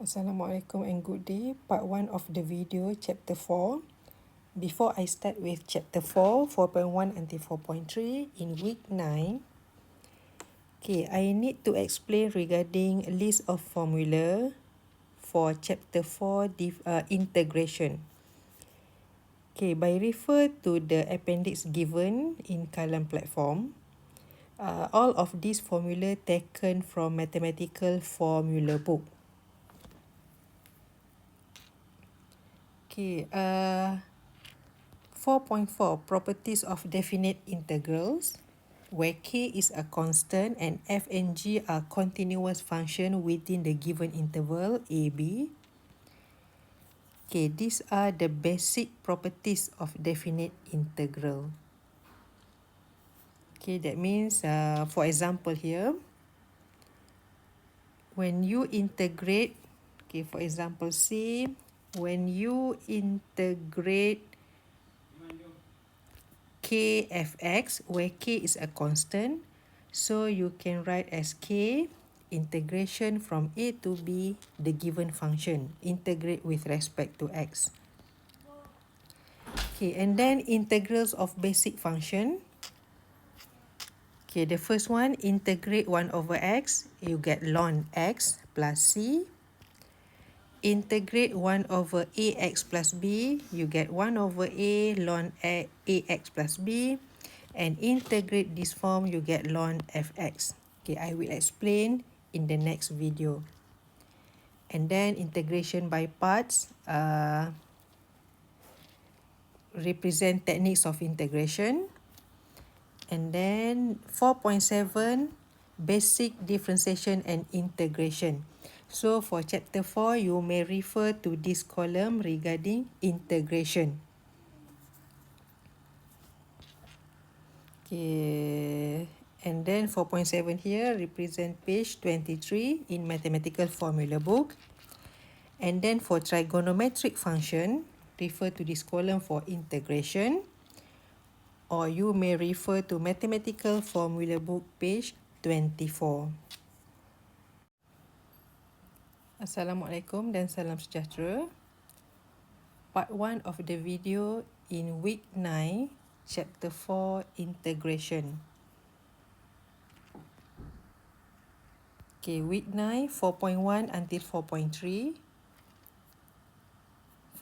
Assalamualaikum and good day. Part 1 of the video, Chapter 4. Before I start with Chapter 4, 4.1 until 4.3, in week 9, I need to explain regarding a list of formula for Chapter 4 integration. By refer to the appendix given in Kalam platform, all of these formula taken from mathematical formula book. 4.4 Properties of definite integrals, where k is a constant and f and g are continuous function within the given interval ab. These are the basic properties of definite integral. That means, for example here, when you integrate, for example, say, when you integrate k fx, where k is a constant, so you can write as k integration from a to b, the given function, integrate with respect to x. And then integrals of basic function. The first one, integrate 1 over x, you get ln x plus c. Integrate 1 over ax plus b, you get 1 over a ln ax plus b. And integrate this form, you get ln fx. I will explain in the next video. And then integration by parts, represent techniques of integration. And then 4.7, basic differentiation and integration. So for chapter 4, you may refer to this column regarding integration. And then 4.7 here represent page 23 in mathematical formula book. And then for trigonometric function, refer to this column for integration. Or you may refer to mathematical formula book page 24. Assalamualaikum dan salam sejahtera. Part 1 of the video in week 9, chapter 4, integration. Week 9, 4.1 until 4.3.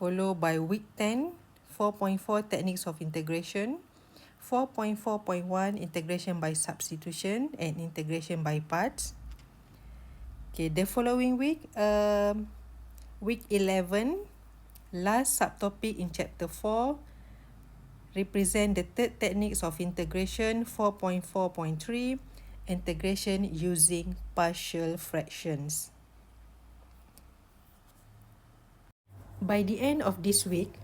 Followed by week 10, 4.4, techniques of integration. 4.4.1, integration by substitution and integration by parts. The following week, week 11, last subtopic in chapter 4, represent the third techniques of integration. 4.4.3, integration using partial fractions. By the end of this week,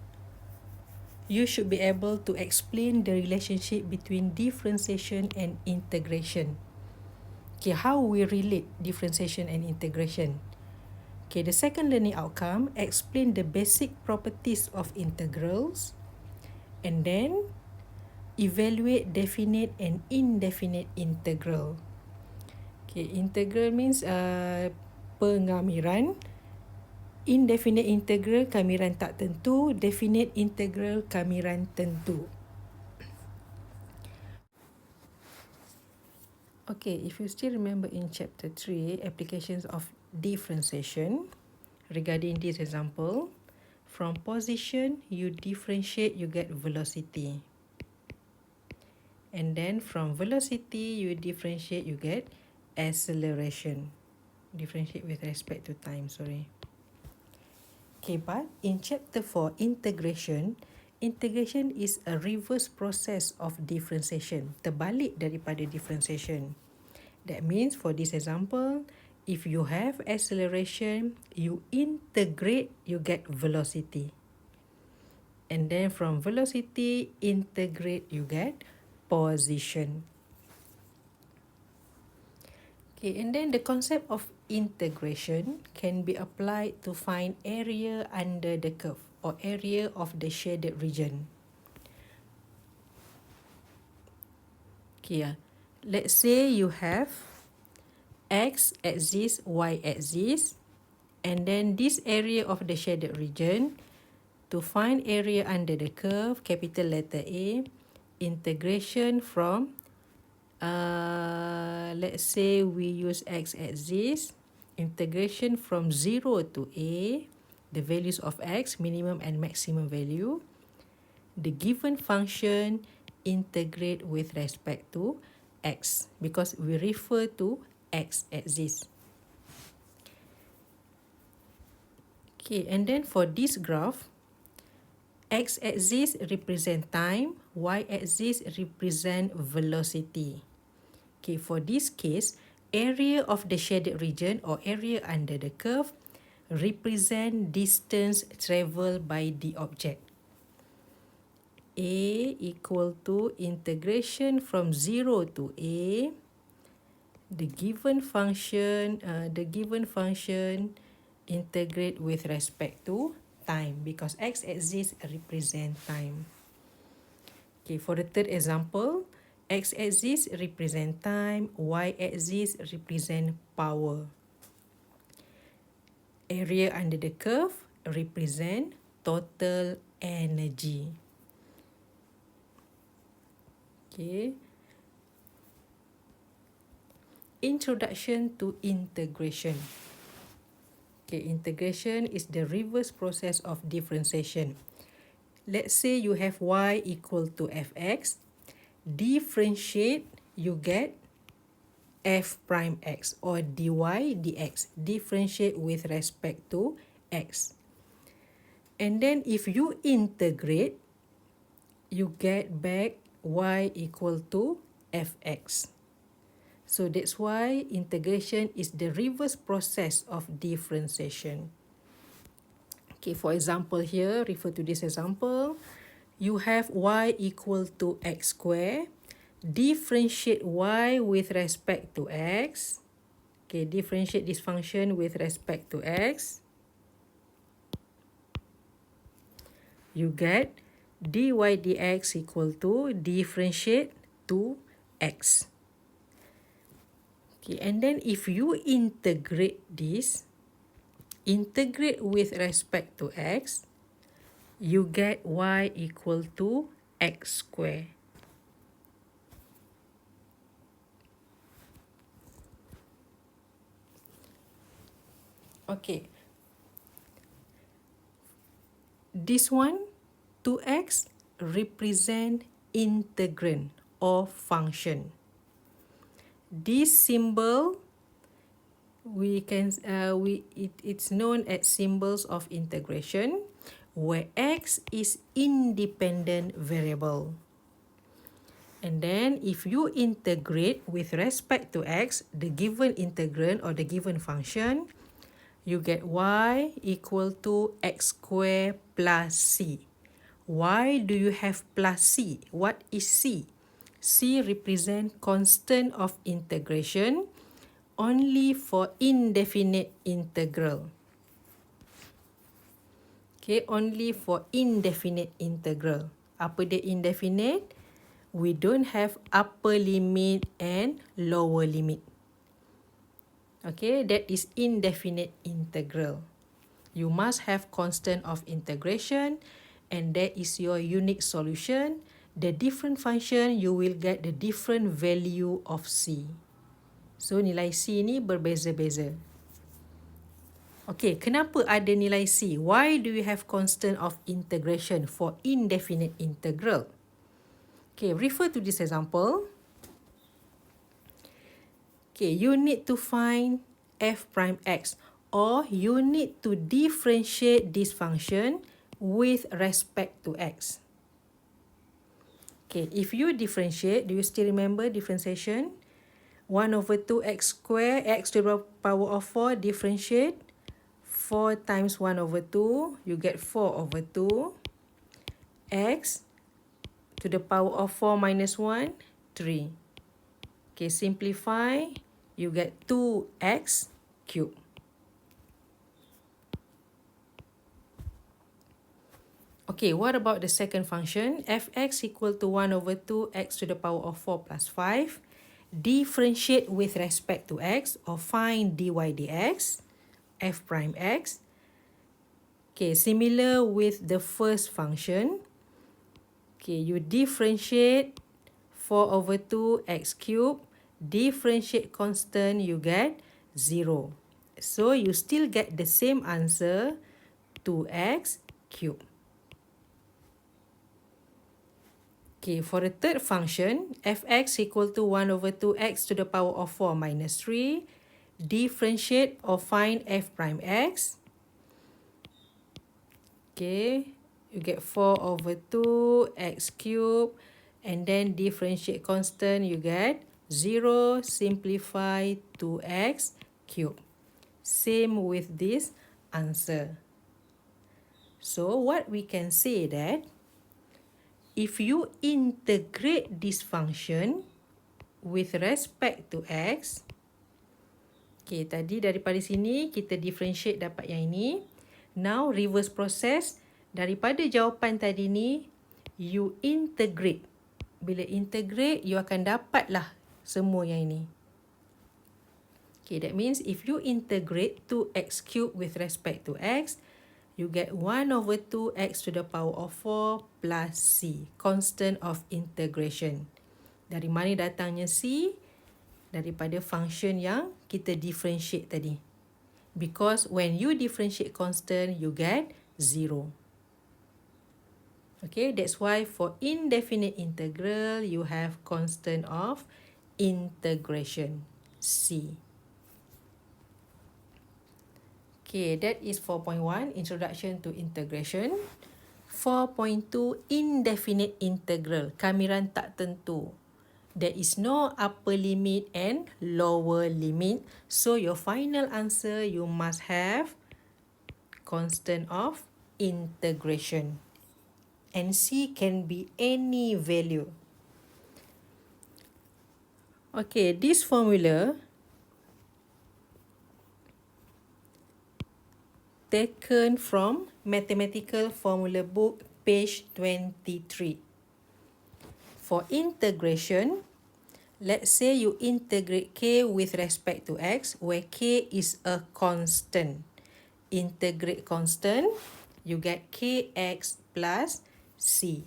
you should be able to explain the relationship between differentiation and integration. How we relate differentiation and integration. The second learning outcome, explain the basic properties of integrals, and then evaluate definite and indefinite integral. Integral means pengamiran. Indefinite integral, kamiran tak tentu. Definite integral, kamiran tentu. If you still remember in chapter 3, applications of differentiation, regarding this example, from position, you differentiate, you get velocity. And then from velocity, you differentiate, you get acceleration. Differentiate with respect to time, sorry. But in chapter 4, integration is a reverse process of differentiation. Terbalik daripada differentiation. That means for this example, if you have acceleration, you integrate, you get velocity. And then from velocity, integrate, you get position. And then the concept of integration can be applied to find area under the curve or area of the shaded region. Let's say you have x axis, y axis, And then this area of the shaded region, to find area under the curve, capital letter A, integration from, let's say we use x-axis, integration from 0 to A, the values of x, minimum and maximum value, the given function integrate with respect to x, because we refer to x-axis. Okay, and then for this graph, x-axis represent time, y-axis represent velocity. Okay, for this case, area of the shaded region or area under the curve represent distance traveled by the object. A equal to integration from 0 to A, the given function integrate with respect to time, because x-axis represent time. Okay, for the third example, x-axis represent time, y-axis represent power. Area under the curve represent total energy. Okay. Introduction to integration. Okay, integration is the reverse process of differentiation. Let's say you have y equal to fx. Differentiate, you get f prime x, or dy dx. Differentiate with respect to x. And then if you integrate, you get back y equal to fx. So that's why integration is the reverse process of differentiation. Okay, for example here, refer to this example. You have y equal to x squared. Differentiate y with respect to x. Okay, differentiate this function with respect to x. You get dy dx equal to differentiate to x. Okay, and then if you integrate this, integrate with respect to x, you get y equal to x squared. Okay. This one, 2x, represent integrand or function. This symbol it's known as symbols of integration, where x is independent variable. And then if you integrate with respect to x, the given integrand or the given function, you get y equal to x squared plus c. Why do you have plus c? What is c? C represent constant of integration only for indefinite integral. Okay, only for indefinite integral. Apa dia indefinite? We don't have upper limit and lower limit. Okay, that is indefinite integral. You must have constant of integration, and that is your unique solution. The different function, you will get the different value of C. So, nilai C ni berbeza-beza. Okay, kenapa ada nilai C? Why do you have constant of integration for indefinite integral? Okay, refer to this example. Okay, you need to find f prime x, or you need to differentiate this function with respect to x. Okay, if you differentiate, do you still remember differentiation? 1 over 2x squared, x to the power of 4, differentiate. 4 times 1 over 2, you get 4 over 2. X to the power of 4 minus 1, 3. Okay, simplify, you get 2x cubed. Okay, what about the second function? Fx equal to 1 over 2 x to the power of 4 plus 5. Differentiate with respect to x, or find dy dx. f prime x. Okay, similar with the first function. Okay, you differentiate 4 over 2 x cubed. Differentiate constant, you get 0. So you still get the same answer, 2x cubed. Okay, for the third function, fx equal to 1 over 2x to the power of 4 minus 3. Differentiate or find f prime x. Okay, you get 4 over 2 x cubed, and then differentiate constant, you get 0. Simplify 2x cubed. Same with this answer. So what we can say that if you integrate this function with respect to x, okay, tadi daripada sini kita differentiate dapat yang ini. Now reverse process, daripada jawapan tadi ni you integrate. Bila integrate, you akan dapatlah semua yang ini. Okay, that means if you integrate 2x cubed with respect to x, you get 1 over 2x to the power of 4 plus c, constant of integration. Dari mana datangnya c? Daripada function yang kita differentiate tadi. Because when you differentiate constant, you get 0. Okay, that's why for indefinite integral, you have constant of integration, c. Okay, that is 4.1, Introduction to Integration. 4.2, Indefinite Integral, kamiran tak tentu. There is no upper limit and lower limit. So your final answer, you must have constant of integration. And C can be any value. Okay, this formula taken from Mathematical Formula Book, page 23. For integration, let's say you integrate k with respect to x, where k is a constant. Integrate constant, you get kx plus c.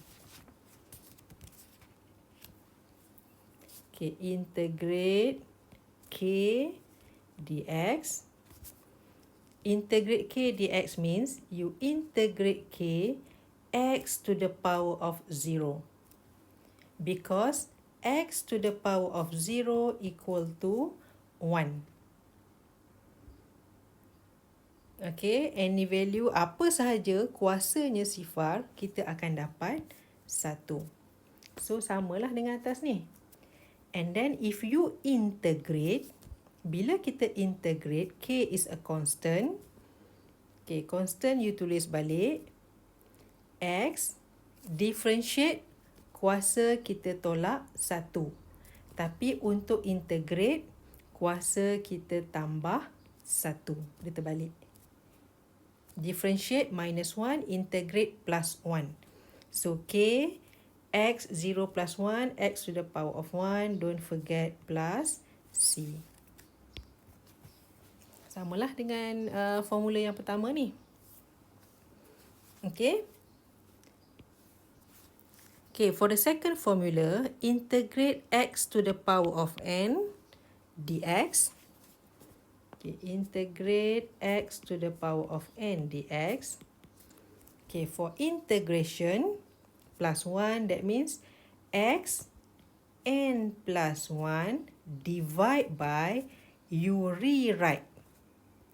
Okay, integrate k dx. Integrate k dx means you integrate k x to the power of 0. Because x to the power of 0 equal to 1. Okay, any value apa sahaja kuasanya sifar, kita akan dapat 1. So, samalah dengan atas ni. And then if you integrate, bila kita integrate, k is a constant. Okay, constant you tulis balik. X, differentiate, kuasa kita tolak 1. Tapi untuk integrate, kuasa kita tambah 1. Dia terbalik. Differentiate minus 1, integrate plus 1. So k, x 0 plus 1, x to the power of 1, don't forget plus c. Samalah dengan formula yang pertama ni. Okay. Okay, for the second formula, integrate x to the power of n dx. Okay, integrate x to the power of n dx. Okay, for integration, plus 1, that means x n plus 1 divide by, you rewrite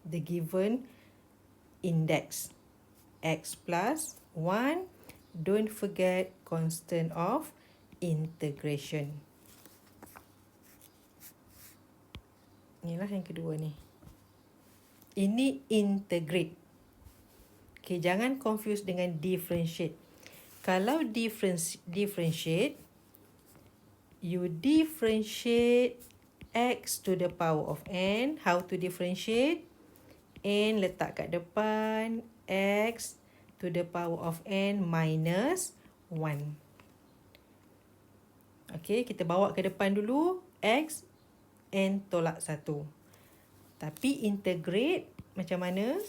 the given index. X plus 1, don't forget constant of integration. Inilah yang kedua ni. Ini integrate. Okay, jangan confuse dengan differentiate. Kalau differentiate, you differentiate x to the power of n. How to differentiate? N letak kat depan, x to the power of n minus 1. Okay, kita bawa ke depan dulu, x, n tolak 1. Tapi integrate, macam mana?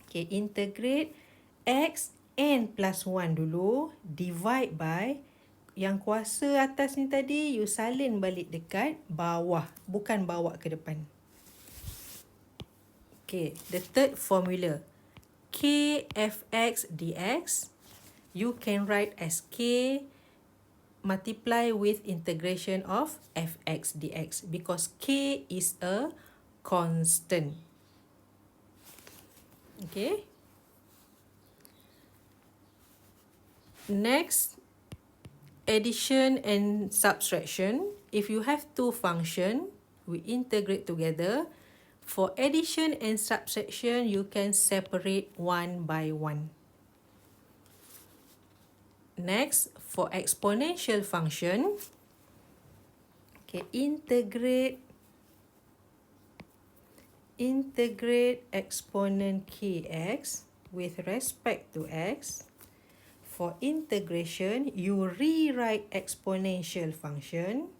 Okay, integrate x n plus 1 dulu, divide by yang kuasa atas ni tadi, you salin balik dekat bawah, bukan bawa ke depan. Okay, the third formula, k fx dx, you can write as k multiply with integration of fx dx because k is a constant. Okay. Next, addition and subtraction. If you have two functions, we integrate together. For addition and subtraction, you can separate one by one. Next, for exponential function, okay, integrate exponent kx with respect to x. For integration, you rewrite exponential function,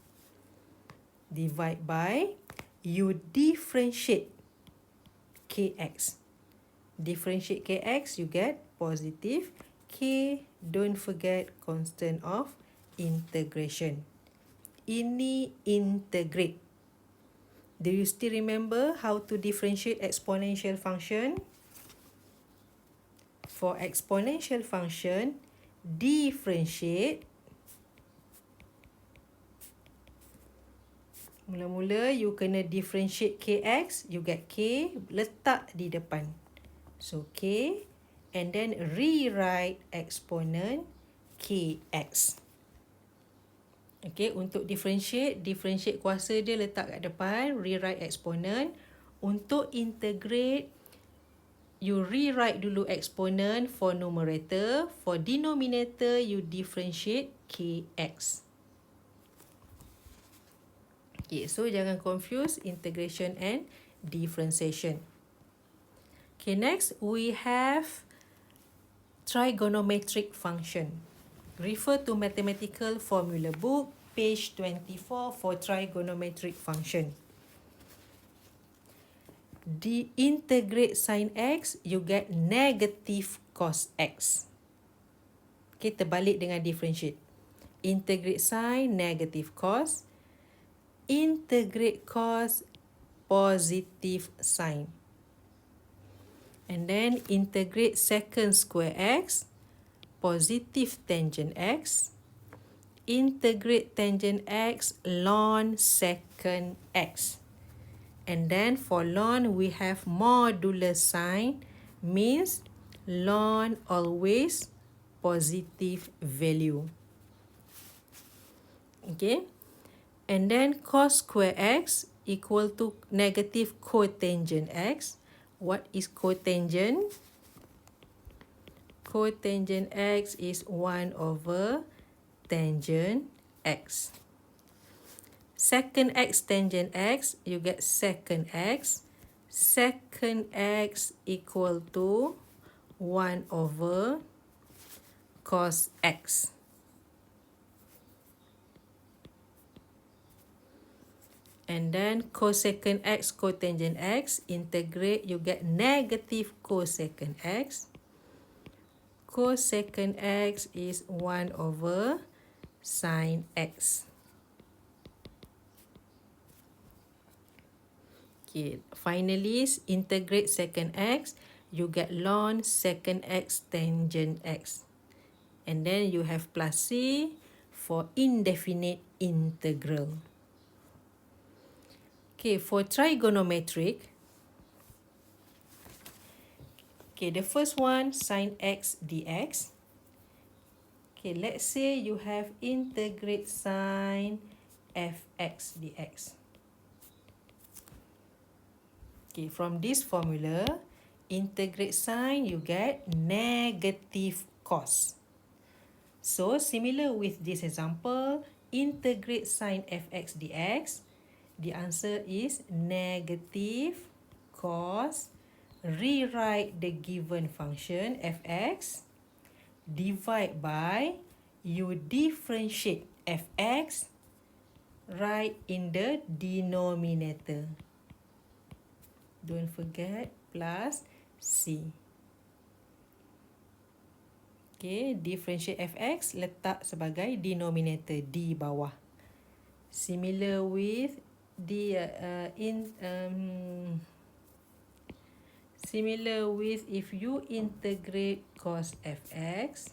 divide by, you differentiate kx. Differentiate kx, you get positive k, don't forget constant of integration. Ini integrate. Do you still remember how to differentiate exponential function? For exponential function, differentiate. Mula-mula you kena differentiate kx, you get k, letak di depan. So k, and then rewrite exponent kx. Okay, untuk differentiate kuasa dia letak kat depan, rewrite exponent. Untuk integrate, you rewrite dulu exponent for numerator. For denominator, you differentiate kx. Okay, so jangan confuse integration and differentiation. Okay, next we have trigonometric function. Refer to mathematical formula book, page 24 for trigonometric function. Integrate sin x, you get negative cos x. Okay, terbalik dengan differentiate. Integrate sin, negative cos. Integrate cos, positive sin. And then integrate second square x, positive tangent x. Integrate tangent x, ln second x. And then for ln, we have modular sign, means ln always positive value. Okay. And then cos square x equal to negative cotangent x. What is cotangent? Cotangent x is 1 over tangent x. Second x tangent x, you get second x. Second x equal to 1 over cos x. And then cosecant x, cotangent x, integrate, you get negative cosecant x. Cosecant x is 1 over sin x. Okay, finally, integrate secant x, you get ln secant x tangent x. And then you have plus c for indefinite integral. Okay, for trigonometric, okay, the first one, sin x dx. Okay, let's say you have integrate sin fx dx. Okay, from this formula, integrate sin, you get negative cos. So, similar with this example, integrate sin fx dx. The answer is negative cos. Rewrite the given function fx. Divide by, you differentiate fx right in the denominator. don't forget, plus C. Okay, differentiate fx letak sebagai denominator di bawah. Similar with similar with if you integrate cos fx.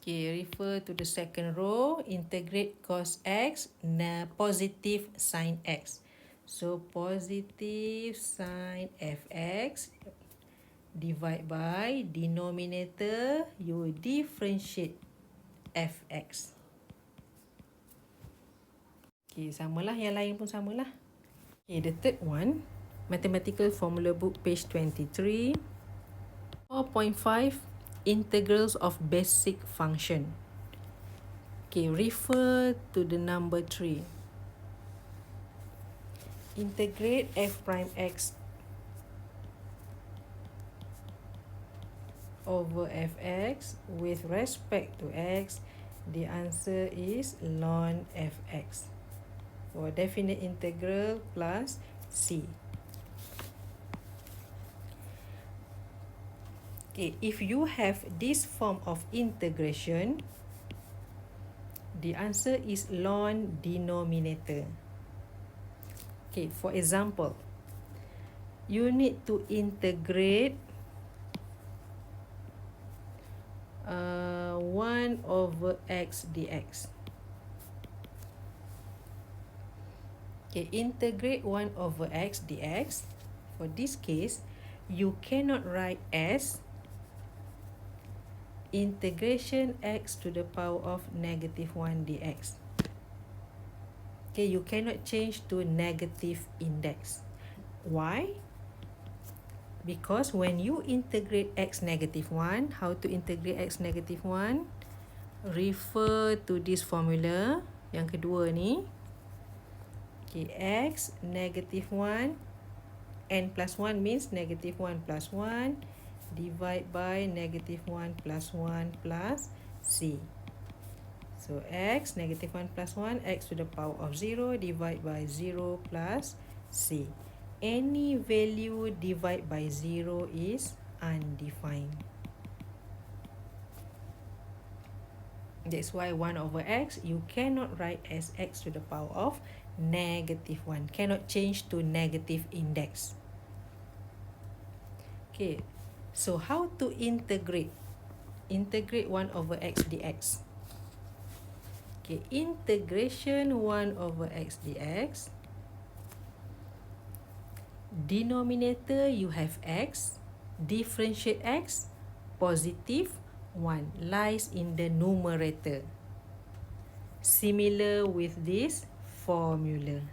Okay, refer to the second row, integrate cos x, positive sin x. So positive sin fx divide by denominator, you differentiate fx. Okay, samalah, yang lain pun samalah. Okay, the third one, mathematical formula book, page 23. 4.5, integrals of basic function. Okay, refer to the number 3. Integrate f prime x over fx with respect to x. The answer is ln fx. For definite integral plus c. Okay, if you have this form of integration, the answer is ln denominator. Okay, for example, you need to integrate 1 over x dx. Okay, integrate 1 over x dx. For this case, you cannot write as integration x to the power of negative 1 dx. Okay, you cannot change to negative index. Why? Because when you integrate x negative 1, how to integrate x negative 1? Refer to this formula, yang kedua ni. Okay, x negative 1, n plus 1 means negative 1 plus 1, divide by negative 1 plus 1 plus c. So x negative 1 plus 1, x to the power of 0, divide by 0 plus c. Any value divide by 0 is undefined. That's why 1 over x, you cannot write as x to the power of negative 1. Cannot change to negative index. Okay, so how to integrate? Integrate 1 over x dx. Okay, integration 1 over x dx. Denominator, you have x. Differentiate x, positive 1, lies in the numerator. Similar with this formula.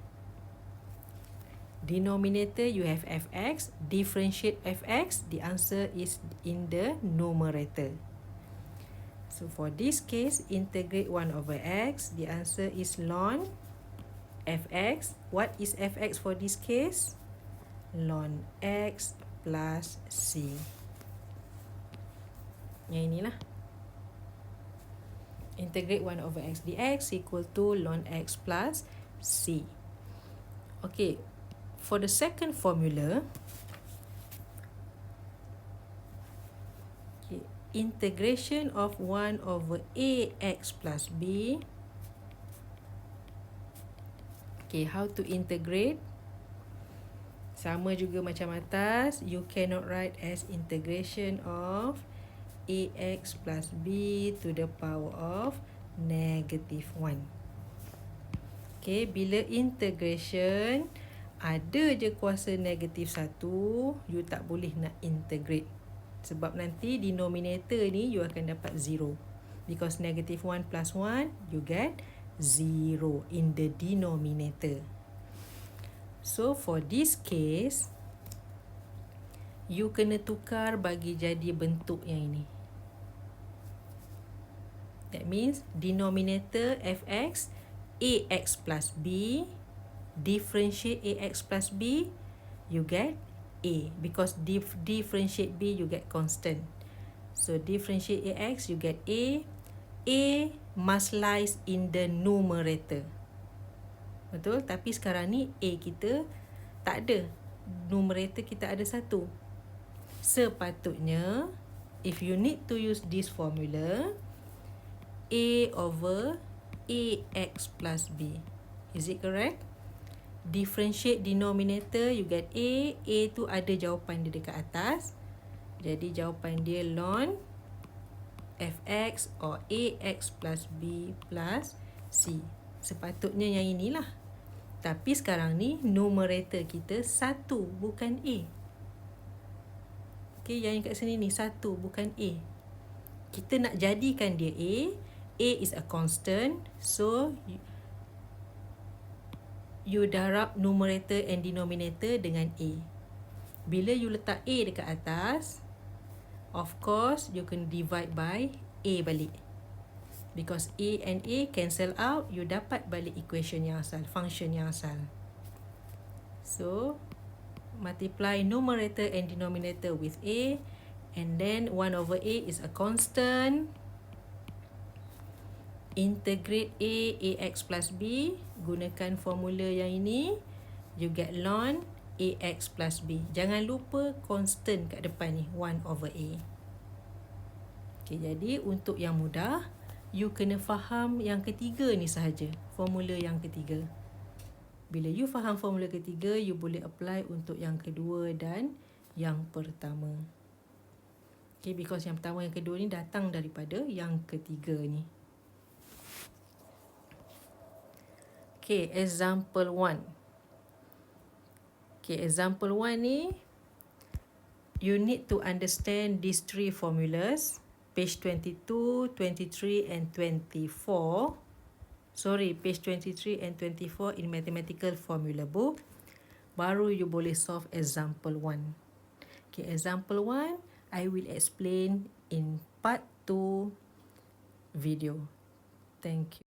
Denominator, you have fx. Differentiate fx, the answer is in the numerator. So for this case, integrate 1 over x, the answer is ln fx. What is fx for this case? Ln x plus c. Yang inilah. Integrate 1 over x dx equal to ln x plus c. Okay, for the second formula, okay, integration of 1 over ax plus b. Okay, how to integrate? Sama juga macam atas, you cannot write as integration of ax plus b to the power of negative 1. Okay, bila integration, ada je kuasa negatif 1, you tak boleh nak integrate. Sebab nanti denominator ni, you akan dapat 0. Because negative 1 plus 1, you get 0 in the denominator. So for this case, you kena tukar bagi jadi bentuk yang ini. That means denominator fx, ax plus b, differentiate ax plus b, you get a. Because differentiate b, you get constant. So differentiate ax, you get a. A must lies in the numerator. Betul? Tapi sekarang ni A kita tak ada. Numerator kita ada 1. Sepatutnya, if you need to use this formula, A over AX plus B. Is it correct? Differentiate denominator, you get A. A tu ada jawapan dia dekat atas. Jadi jawapan dia ln fx or AX plus B plus C. Sepatutnya yang inilah. Tapi sekarang ni numerator kita 1 bukan A. Okay, yang kat sini ni 1 bukan A. Kita nak jadikan dia A. A is a constant. So you darab numerator and denominator dengan A. Bila you letak A dekat atas, of course you can divide by A balik. Because A and A cancel out, you dapat balik equation yang asal, function yang asal. So, multiply numerator and denominator with A, and then 1 over A is a constant. Integrate A, AX plus B. Gunakan formula yang ini. You get ln AX plus B. Jangan lupa constant kat depan ni, 1 over A. Okay, jadi untuk yang mudah, you kena faham yang ketiga ni sahaja. Formula yang ketiga. Bila you faham formula ketiga, you boleh apply untuk yang kedua dan yang pertama. Okay, because yang pertama yang kedua ni datang daripada yang ketiga ni. Okay, example 1. Okay, example 1 ni, you need to understand these 3 formulas. Page 22, 23 and 24. Sorry, page 23 and 24 in mathematical formula book. Baru you boleh solve example 1. Okay, example 1, I will explain in part 2 video. Thank you.